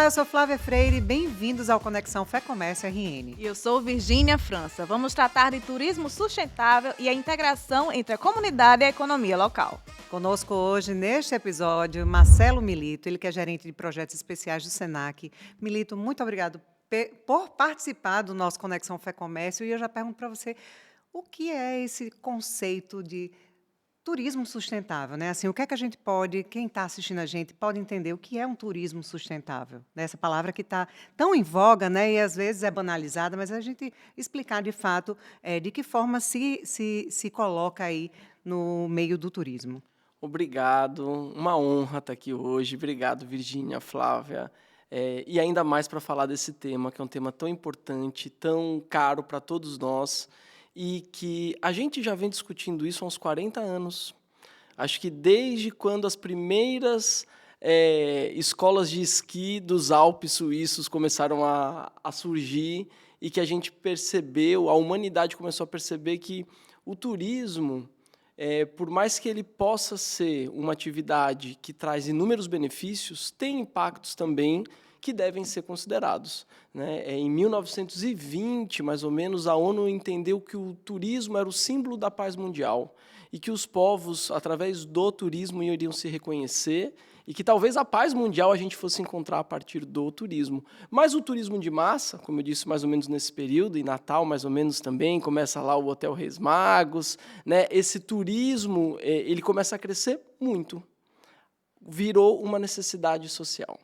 Olá, eu sou Flávia Freire, bem-vindos ao Conexão Fé Comércio RN. E eu sou Virgínia França. Vamos tratar de turismo sustentável e a integração entre a comunidade e a economia local. Conosco hoje, neste episódio, Marcelo Milito, ele que é gerente de projetos especiais do SENAC. Milito, muito obrigado por participar do nosso Conexão Fé Comércio. E eu já pergunto para você, o que é esse conceito de turismo sustentável, né? Assim, o que é que a gente pode, quem está assistindo a gente, pode entender o que é um turismo sustentável? Essa palavra que está tão em voga, né? E às vezes é banalizada, mas a gente explicar de fato de que forma se coloca aí no meio do turismo. Obrigado, uma honra estar aqui hoje. Obrigado, Virgínia, Flávia. E ainda mais para falar desse tema, que é um tema tão importante, tão caro para todos nós, e que a gente já vem discutindo isso há uns 40 anos. Acho que desde quando as primeiras escolas de esqui dos Alpes suíços começaram a surgir e que a gente percebeu, a humanidade começou a perceber que o turismo, por mais que ele possa ser uma atividade que traz inúmeros benefícios, tem impactos também que devem ser considerados, né? Em 1920, mais ou menos, a ONU entendeu que o turismo era o símbolo da paz mundial e que os povos, através do turismo, iriam se reconhecer e que talvez a paz mundial a gente fosse encontrar a partir do turismo. Mas o turismo de massa, como eu disse, mais ou menos nesse período, e Natal mais ou menos também, começa lá o Hotel Reis Magos, né? Esse turismo ele começa a crescer muito, virou uma necessidade social.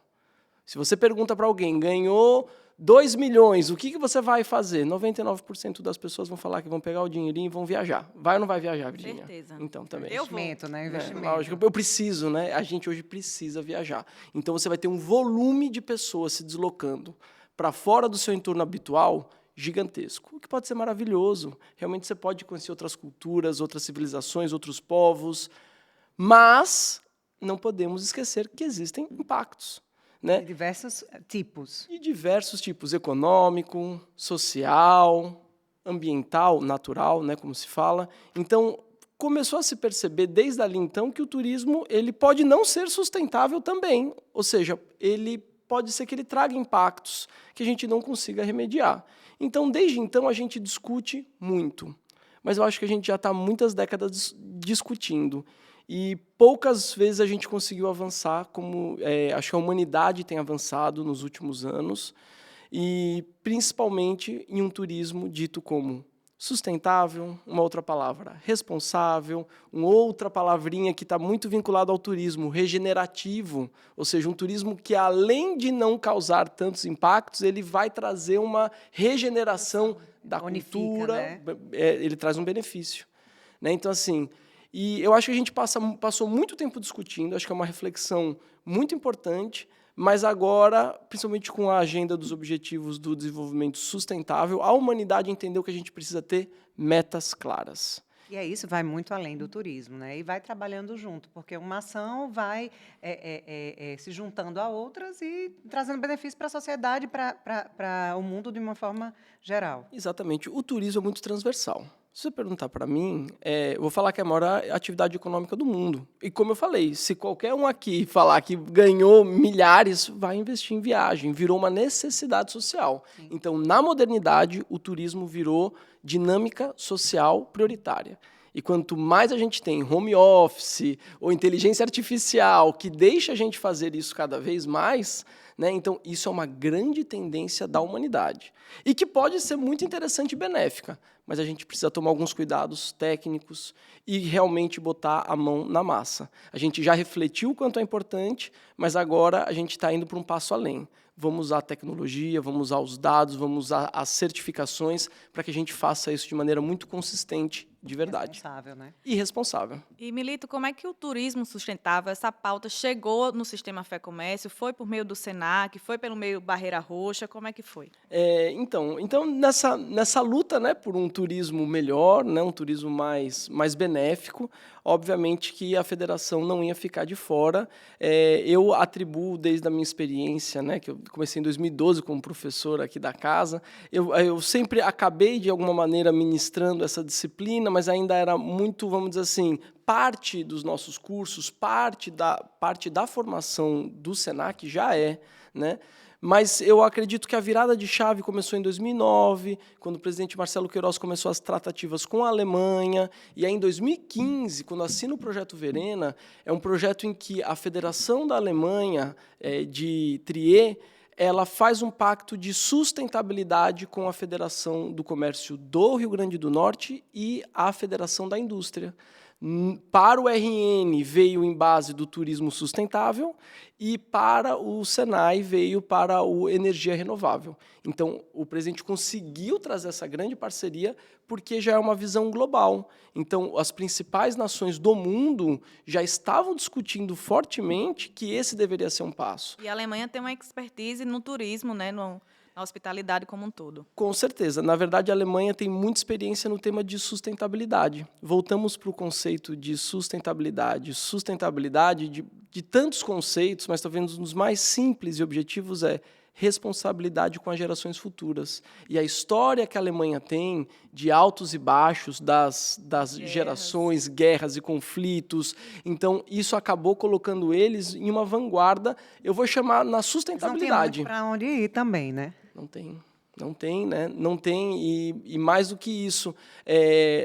Se você pergunta para alguém, ganhou 2 milhões, o que você vai fazer? 99% das pessoas vão falar que vão pegar o dinheirinho e vão viajar. Vai ou não vai viajar, Virgínia? Certeza. Então, também. Investimento, né? Investimento. Lógico, eu preciso, né? A gente hoje precisa viajar. Então, você vai ter um volume de pessoas se deslocando para fora do seu entorno habitual gigantesco, o que pode ser maravilhoso. Realmente, você pode conhecer outras culturas, outras civilizações, outros povos, mas não podemos esquecer que existem impactos. Né? De diversos tipos. De diversos tipos, econômico, social, ambiental, natural, né, como se fala. Então, começou a se perceber desde ali então que o turismo ele pode não ser sustentável também, ou seja, ele pode ser que ele traga impactos que a gente não consiga remediar. Então, desde então, a gente discute muito, mas eu acho que a gente já está há muitas décadas discutindo. E poucas vezes a gente conseguiu avançar, como acho que a humanidade tem avançado nos últimos anos, e principalmente em um turismo dito como sustentável, uma outra palavra, responsável, uma outra palavrinha que está muito vinculada ao turismo, regenerativo, ou seja, um turismo que, além de não causar tantos impactos, ele vai trazer uma regeneração da cultura, né? Ele traz um benefício. Né? Então, assim... E eu acho que a gente passou muito tempo discutindo, acho que é uma reflexão muito importante, mas agora, principalmente com a agenda dos Objetivos do Desenvolvimento Sustentável, a humanidade entendeu que a gente precisa ter metas claras. E isso vai muito além do turismo, né? E vai trabalhando junto, porque uma ação vai se juntando a outras e trazendo benefício para a sociedade, para o mundo de uma forma geral. Exatamente. O turismo é muito transversal. Se você perguntar para mim, eu vou falar que é a maior atividade econômica do mundo. E como eu falei, se qualquer um aqui falar que ganhou milhares, vai investir em viagem, virou uma necessidade social. Sim. Então, na modernidade, o turismo virou dinâmica social prioritária. E quanto mais a gente tem home office ou inteligência artificial que deixa a gente fazer isso cada vez mais, né, então isso é uma grande tendência da humanidade. E que pode ser muito interessante e benéfica, mas a gente precisa tomar alguns cuidados técnicos e realmente botar a mão na massa. A gente já refletiu o quanto é importante, mas agora a gente está indo para um passo além. Vamos usar a tecnologia, vamos usar os dados, vamos usar as certificações para que a gente faça isso de maneira muito consistente, de verdade. Responsável, né? E responsável. E, Milito, como é que o turismo sustentável, essa pauta, chegou no Sistema Fé Comércio? Foi por meio do SENAC? Foi pelo meio Barreira Roxa? Como é que foi? Então nessa luta, né, por um turismo melhor, né, um turismo mais benéfico, obviamente que a federação não ia ficar de fora. Eu atribuo, desde a minha experiência, né, que eu comecei em 2012 como professor aqui da casa, eu sempre acabei, de alguma maneira, ministrando essa disciplina, mas ainda era muito, vamos dizer assim, parte dos nossos cursos, parte da formação do SENAC já né? Mas eu acredito que a virada de chave começou em 2009, quando o presidente Marcelo Queiroz começou as tratativas com a Alemanha, e aí em 2015, quando assina o Projeto Verena, é um projeto em que a Federação da Alemanha de Trier, ela faz um pacto de sustentabilidade com a Federação do Comércio do Rio Grande do Norte e a Federação da Indústria. Para o RN veio em base do turismo sustentável e para o Senai veio para o energia renovável. Então, o presidente conseguiu trazer essa grande parceria porque já é uma visão global. Então, as principais nações do mundo já estavam discutindo fortemente que esse deveria ser um passo. E a Alemanha tem uma expertise no turismo, né, na hospitalidade como um todo. Com certeza. Na verdade, a Alemanha tem muita experiência no tema de sustentabilidade. Voltamos para o conceito de sustentabilidade. Sustentabilidade de tantos conceitos, mas talvez um dos mais simples e objetivos é responsabilidade com as gerações futuras. E a história que a Alemanha tem de altos e baixos das gerações, guerras e conflitos, então isso acabou colocando eles em uma vanguarda, eu vou chamar na sustentabilidade. Não tem muito para onde ir também, né? Não tem, né? Não tem, e mais do que isso,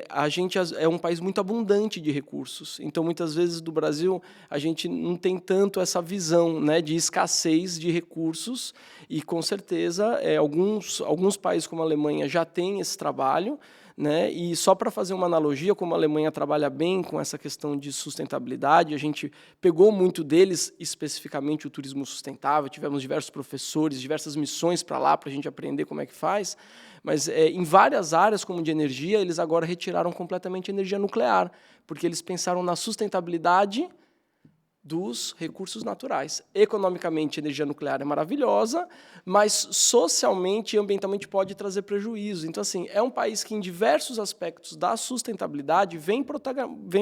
a gente é um país muito abundante de recursos. Então, muitas vezes, do Brasil, a gente não tem tanto essa visão, né, de escassez de recursos, e, com certeza, alguns países, como a Alemanha, já têm esse trabalho, né? E só para fazer uma analogia, como a Alemanha trabalha bem com essa questão de sustentabilidade, a gente pegou muito deles, especificamente o turismo sustentável, tivemos diversos professores, diversas missões para lá, para a gente aprender como é que faz, mas em várias áreas, como de energia, eles agora retiraram completamente a energia nuclear, porque eles pensaram na sustentabilidade dos recursos naturais. Economicamente, a energia nuclear é maravilhosa, mas socialmente e ambientalmente pode trazer prejuízo. Então, assim, é um país que, em diversos aspectos da sustentabilidade, vem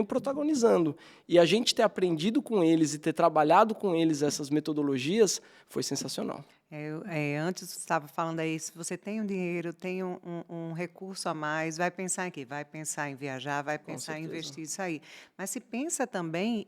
protagonizando. E a gente ter aprendido com eles e ter trabalhado com eles essas metodologias foi sensacional. Antes você estava falando aí, se você tem um dinheiro, tem um recurso a mais, vai pensar em quê? Vai pensar em viajar, vai pensar em investir isso aí. Mas se pensa também,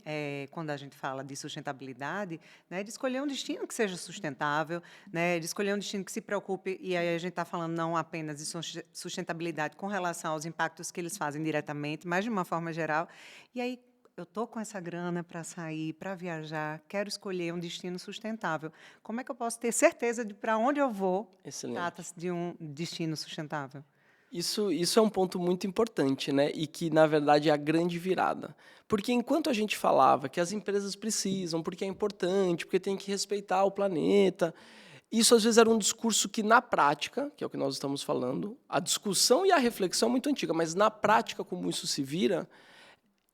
quando a gente fala de sustentabilidade, né, de escolher um destino que seja sustentável, né, de escolher um destino que se preocupe, e aí a gente está falando não apenas de sustentabilidade com relação aos impactos que eles fazem diretamente, mas de uma forma geral. E aí, eu estou com essa grana para sair, para viajar, quero escolher um destino sustentável. Como é que eu posso ter certeza de para onde eu vou? Excelente. Trata-se de um destino sustentável. Isso é um ponto muito importante, né? E que, na verdade, é a grande virada. Porque enquanto a gente falava que as empresas precisam, porque é importante, porque tem que respeitar o planeta, isso às vezes era um discurso que, na prática, que é o que nós estamos falando, a discussão e a reflexão é muito antiga, mas na prática, como isso se vira,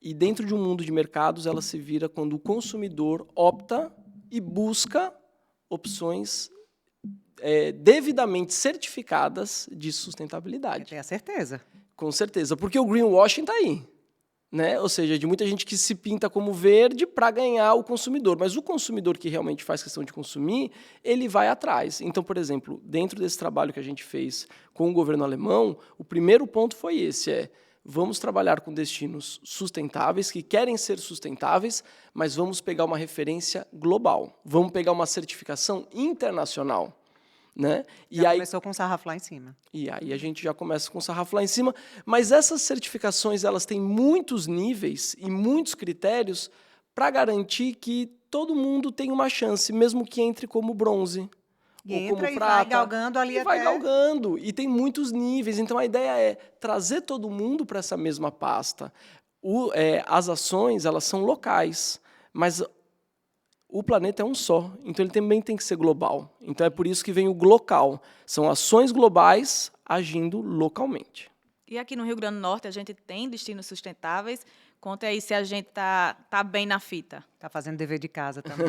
e dentro de um mundo de mercados, ela se vira quando o consumidor opta e busca opções devidamente certificadas de sustentabilidade. Tenho a certeza. Com certeza, porque o greenwashing está aí, né? Ou seja, de muita gente que se pinta como verde para ganhar o consumidor. Mas o consumidor que realmente faz questão de consumir, ele vai atrás. Então, por exemplo, dentro desse trabalho que a gente fez com o governo alemão, o primeiro ponto foi esse, vamos trabalhar com destinos sustentáveis, que querem ser sustentáveis, mas vamos pegar uma referência global. Vamos pegar uma certificação internacional. Né? Começou com o sarrafo lá em cima. E aí a gente já começa com o sarrafo lá em cima, mas essas certificações elas têm muitos níveis e muitos critérios para garantir que todo mundo tem uma chance, mesmo que entre como bronze. E ou entra como e prata, vai galgando ali até... vai galgando, e tem muitos níveis. Então, a ideia é trazer todo mundo para essa mesma pasta. As ações, elas são locais, mas o planeta é um só, então ele também tem que ser global. Então, é por isso que vem o Glocal. São ações globais agindo localmente. E aqui no Rio Grande do Norte, a gente tem destinos sustentáveis. Conta aí se a gente tá bem na fita. Está fazendo dever de casa também.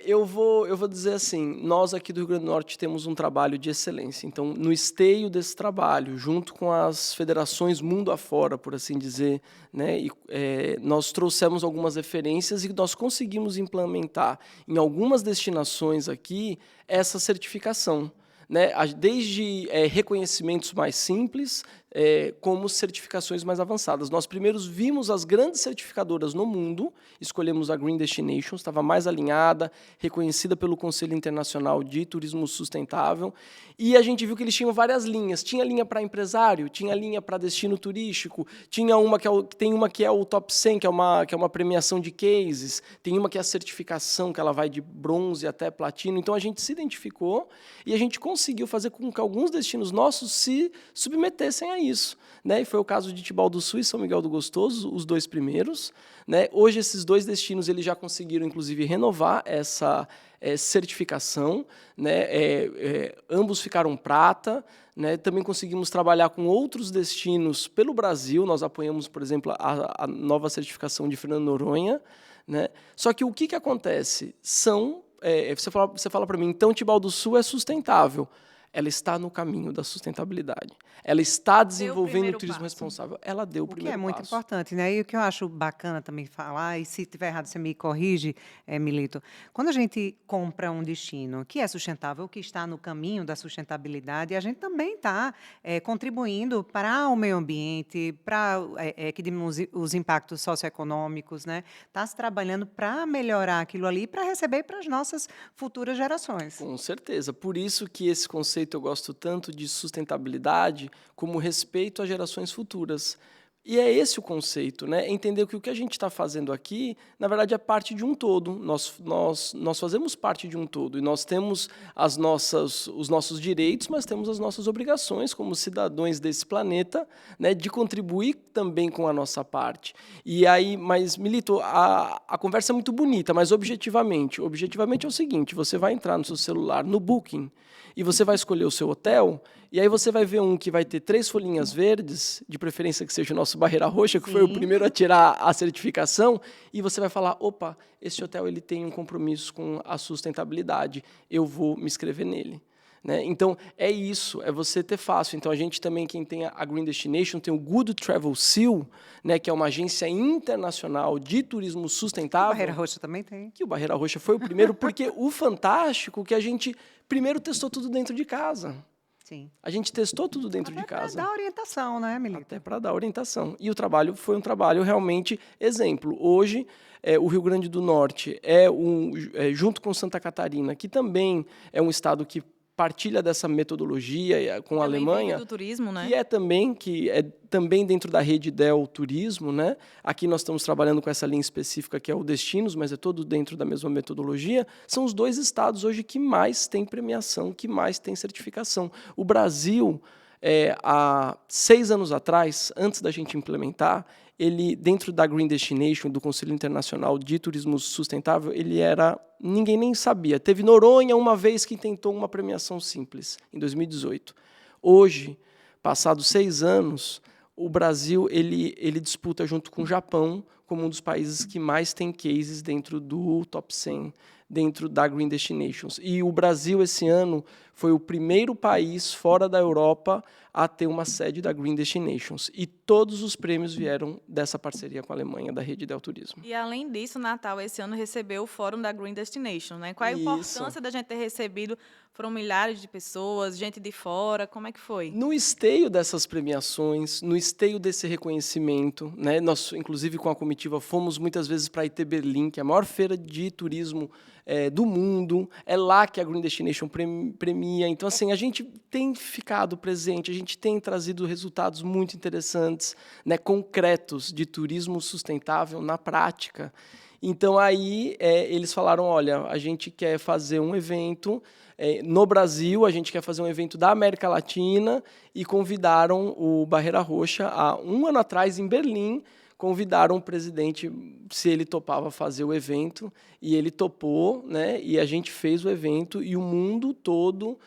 Eu vou dizer assim, nós aqui do Rio Grande do Norte temos um trabalho de excelência. Então, no esteio desse trabalho, junto com as federações mundo afora, por assim dizer, né, nós trouxemos algumas referências e nós conseguimos implementar em algumas destinações aqui essa certificação. Né, desde reconhecimentos mais simples, como certificações mais avançadas. Nós primeiros vimos as grandes certificadoras no mundo, escolhemos a Green Destinations, estava mais alinhada, reconhecida pelo Conselho Internacional de Turismo Sustentável, e a gente viu que eles tinham várias linhas. Tinha linha para empresário, tinha linha para destino turístico, tinha uma tem uma que é o Top 100, que é uma premiação de cases, tem uma que é a certificação, que ela vai de bronze até platino. Então, a gente se identificou e a gente conseguiu fazer com que alguns destinos nossos se submetessem a isso, né? E foi o caso de Tibau do Sul e São Miguel do Gostoso, os dois primeiros, né? Hoje, esses dois destinos eles já conseguiram, inclusive, renovar essa certificação, né? Ambos ficaram prata, né? Também conseguimos trabalhar com outros destinos pelo Brasil. Nós apoiamos, por exemplo, a nova certificação de Fernando Noronha, né? Só que o que acontece? Você fala para mim, então Tibau do Sul é sustentável. Ela está no caminho da sustentabilidade. Ela está desenvolvendo o turismo responsável. Ela deu o primeiro passo. O que é muito importante, né? E o que eu acho bacana também falar, e se estiver errado, você me corrige, Milito. Quando a gente compra um destino que é sustentável, que está no caminho da sustentabilidade, a gente também está contribuindo para o meio ambiente, para que diminua os impactos socioeconômicos, né? Está se trabalhando para melhorar aquilo ali, para receber para as nossas futuras gerações. Com certeza. Por isso que esse conceito eu gosto tanto de sustentabilidade como respeito às gerações futuras. E é esse o conceito, né? Entender que o que a gente está fazendo aqui, na verdade, é parte de um todo. Nós fazemos parte de um todo. E nós temos os nossos direitos, mas temos as nossas obrigações como cidadãos desse planeta, né, de contribuir também com a nossa parte. E aí, mas, Milito, a conversa é muito bonita, mas objetivamente é o seguinte: você vai entrar no seu celular, no Booking, e você vai escolher o seu hotel, e aí você vai ver um que vai ter 3 folhinhas verdes, de preferência que seja o nosso Barreira Roxa, que foi o primeiro a tirar a certificação, e você vai falar, opa, esse hotel ele tem um compromisso com a sustentabilidade, eu vou me inscrever nele. Né? Então, é isso, é você ter fácil. Então, a gente também, quem tem a Green Destination, tem o Good Travel Seal, né, que é uma agência internacional de turismo sustentável. O Barreira Roxa também tem. Que o Barreira Roxa foi o primeiro, porque o fantástico que a gente primeiro testou tudo dentro de casa. Sim. A gente testou tudo dentro de casa. Até para dar orientação, né, Milito? Até para dar orientação. E o trabalho foi um trabalho realmente exemplo. Hoje, o Rio Grande do Norte junto com Santa Catarina, que também é um estado que partilha dessa metodologia com a Alemanha, do turismo, né? que é também dentro da rede Del Turismo, né? Aqui nós estamos trabalhando com essa linha específica que é o Destinos, mas é todo dentro da mesma metodologia. São os 2 estados hoje que mais têm premiação, que mais têm certificação. O Brasil, há 6 anos atrás, antes da gente implementar, ele, dentro da Green Destination, do Conselho Internacional de Turismo Sustentável, ninguém nem sabia. Teve Noronha uma vez que tentou uma premiação simples, em 2018. Hoje, passados 6 anos, o Brasil ele disputa junto com o Japão como um dos países que mais tem cases dentro do Top 100, dentro da Green Destinations. E o Brasil, esse ano, foi o primeiro país fora da Europa a ter uma sede da Green Destinations. E todos os prêmios vieram dessa parceria com a Alemanha, da rede Del Turismo. E, além disso, Natal, esse ano, recebeu o Fórum da Green Destination, né? Qual a importância da gente ter recebido? Foram milhares de pessoas, gente de fora, como é que foi? No esteio dessas premiações, no esteio desse reconhecimento, né? Nós, inclusive, com a comitiva, fomos muitas vezes para a IT Berlim, que é a maior feira de turismo do mundo. É lá que a Green Destination premia. Então, assim, a gente tem ficado presente, a gente tem trazido resultados muito interessantes, né, concretos de turismo sustentável na prática. Então, aí, eles falaram, olha, a gente quer fazer um evento no Brasil, a gente quer fazer um evento da América Latina, e convidaram o Barreira Roxa, há 1 ano atrás, em Berlim, convidaram o presidente se ele topava fazer o evento, e ele topou, né, e a gente fez o evento, e o mundo todo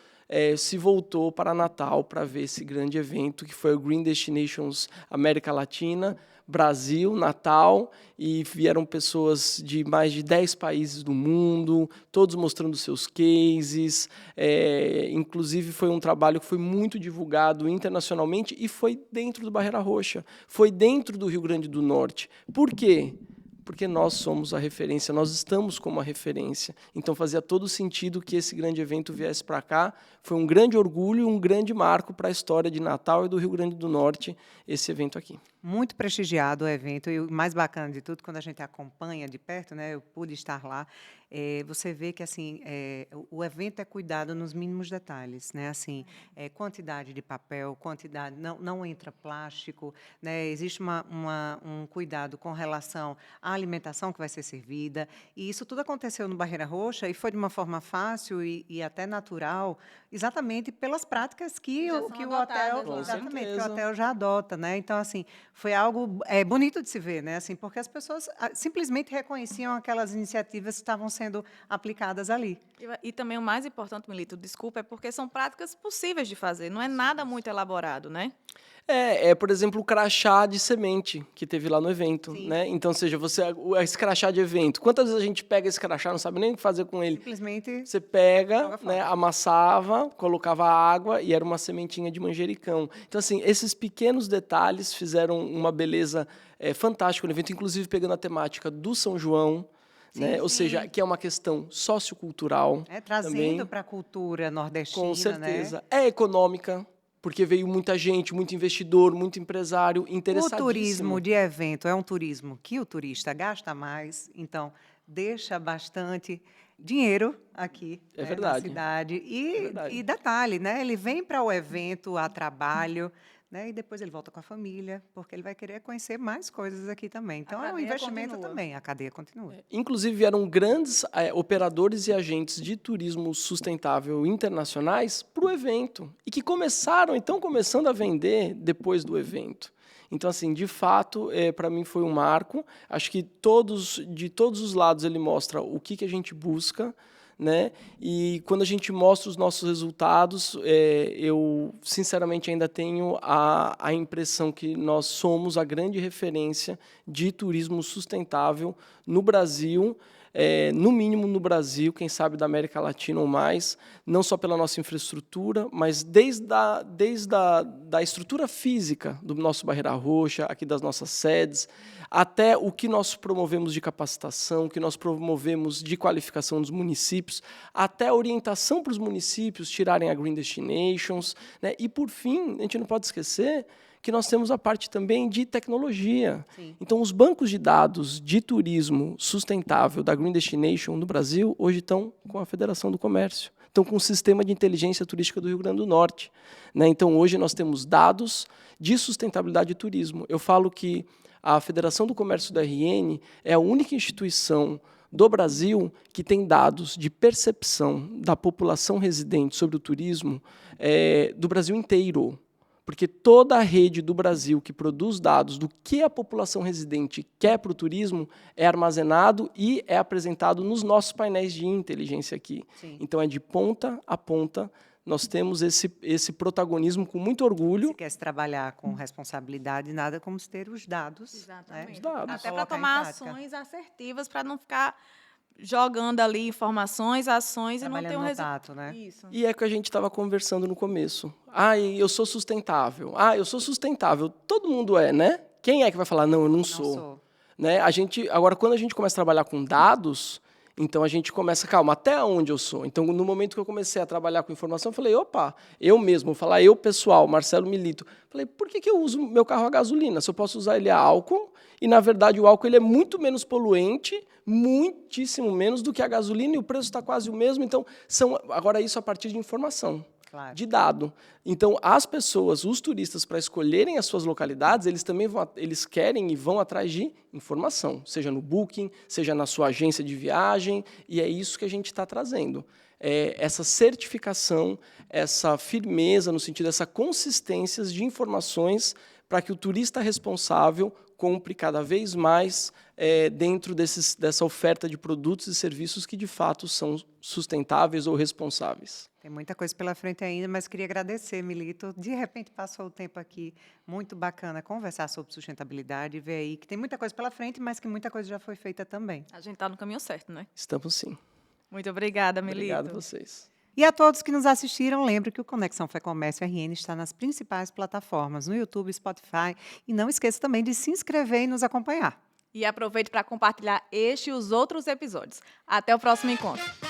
se voltou para Natal para ver esse grande evento, que foi o Green Destinations América Latina, Brasil, Natal, e vieram pessoas de mais de 10 países do mundo, todos mostrando seus cases. Inclusive, foi um trabalho que foi muito divulgado internacionalmente e foi dentro do Barreira Roxa, foi dentro do Rio Grande do Norte. Por quê? porque nós somos a referência, nós estamos como a referência. Então fazia todo sentido que esse grande evento viesse para cá. Foi um grande orgulho e um grande marco para a história de Natal e do Rio Grande do Norte, esse evento aqui. Muito prestigiado o evento, e o mais bacana de tudo, quando a gente acompanha de perto, né, eu pude estar lá, você vê que assim, o evento é cuidado nos mínimos detalhes, né, assim, quantidade de papel, quantidade, não entra plástico, né, existe um cuidado com relação à alimentação que vai ser servida, e isso tudo aconteceu no Barreira Roxa e foi de uma forma fácil e até natural, exatamente pelas práticas que Já o são que o adotadas, hotel, né? exatamente, que o certeza. hotel já adota, né? Então, assim, foi algo bonito de se ver, né? Assim, porque as pessoas simplesmente reconheciam aquelas iniciativas que estavam sendo aplicadas ali. E também o mais importante, Milito, desculpa, é porque são práticas possíveis de fazer, não é nada muito elaborado, né? Por exemplo, o crachá de semente que teve lá no evento, Sim. né? Então, seja, esse crachá de evento, quantas vezes a gente pega esse crachá, não sabe nem o que fazer com ele? Simplesmente Você pega, joga fora. né, amassava, colocava água e era uma sementinha de manjericão. Então, assim, esses pequenos detalhes fizeram uma beleza fantástica no evento, inclusive pegando a temática do São João, né? Ou seja, que é uma questão sociocultural também. trazendo para a cultura Com nordestina, né? certeza. É econômica, porque veio muita gente, muito investidor, muito empresário O interessadíssimo. turismo de evento é um turismo que o turista gasta mais, então deixa bastante dinheiro aqui, É na verdade. cidade. É verdade. E detalhe, né? Ele vem para o evento a trabalho, né? E depois ele volta com a família, porque ele vai querer conhecer mais coisas aqui também. Então é um cadeia investimento continua. também, a cadeia continua. Inclusive, vieram grandes operadores e agentes de turismo sustentável internacionais para o evento e que estão começando a vender depois do evento. Então, assim, de fato, para mim foi um marco. Acho que de todos os lados ele mostra o que a gente busca, né? E quando a gente mostra os nossos resultados, eu sinceramente ainda tenho a impressão que nós somos a grande referência de turismo sustentável no Brasil, no mínimo no Brasil, quem sabe da América Latina ou mais, não só pela nossa infraestrutura, mas desde a estrutura física do nosso Barreira Roxa, aqui das nossas sedes, até o que nós promovemos de capacitação, o que nós promovemos de qualificação dos municípios, até a orientação para os municípios tirarem a Green Destinations, né? E, por fim, a gente não pode esquecer que nós temos a parte também de tecnologia. Sim. Então, os bancos de dados de turismo sustentável da Green Destination no Brasil hoje estão com a Federação do Comércio, estão com o Sistema de Inteligência Turística do Rio Grande do Norte, né? Então, hoje nós temos dados de sustentabilidade de turismo. Eu falo que a Federação do Comércio da RN é a única instituição do Brasil que tem dados de percepção da população residente sobre o turismo do Brasil inteiro. Porque toda a rede do Brasil que produz dados do que a população residente quer para o turismo é armazenado e é apresentado nos nossos painéis de inteligência aqui. Sim. Então, é de ponta a ponta. Nós temos esse protagonismo com muito orgulho. Se quer se trabalhar com responsabilidade, nada como se ter os dados. Exatamente. Né? Os dados. Até para Colocar em tomar prática. ações assertivas, para não ficar jogando ali informações, ações e não ter Trabalhando um no resultado. tato, né? Isso. E é o que a gente estava conversando no começo. Eu sou sustentável. Eu sou sustentável. Todo mundo é, né? Quem é que vai falar, não, eu não sou? Não sou. Né? Agora, quando a gente começa a trabalhar com dados, então a gente começa, calma, até onde eu sou? Então, no momento que eu comecei a trabalhar com informação, eu falei, opa, eu mesmo, vou falar eu pessoal, Marcelo Milito, falei, por que eu uso meu carro a gasolina? Se eu posso usar ele a álcool, e na verdade o álcool ele é muito menos poluente, muitíssimo menos do que a gasolina, e o preço está quase o mesmo, então, agora isso a partir de informação. Claro. De dado. Então, as pessoas, os turistas, para escolherem as suas localidades, eles também eles querem e vão atrás de informação, seja no Booking, seja na sua agência de viagem, e é isso que a gente está trazendo. Essa certificação, essa firmeza, no sentido dessa consistência de informações para que o turista responsável compre cada vez mais dentro dessa oferta de produtos e serviços que, de fato, são sustentáveis ou responsáveis. Tem muita coisa pela frente ainda, mas queria agradecer, Milito. De repente passou o tempo aqui, muito bacana conversar sobre sustentabilidade e ver aí que tem muita coisa pela frente, mas que muita coisa já foi feita também. A gente está no caminho certo, né? Estamos sim. Muito obrigada, Milito. Obrigado a vocês. E a todos que nos assistiram, lembre que o Conexão Fé Comércio RN está nas principais plataformas, no YouTube, Spotify. E não esqueça também de se inscrever e nos acompanhar. E aproveite para compartilhar este e os outros episódios. Até o próximo encontro.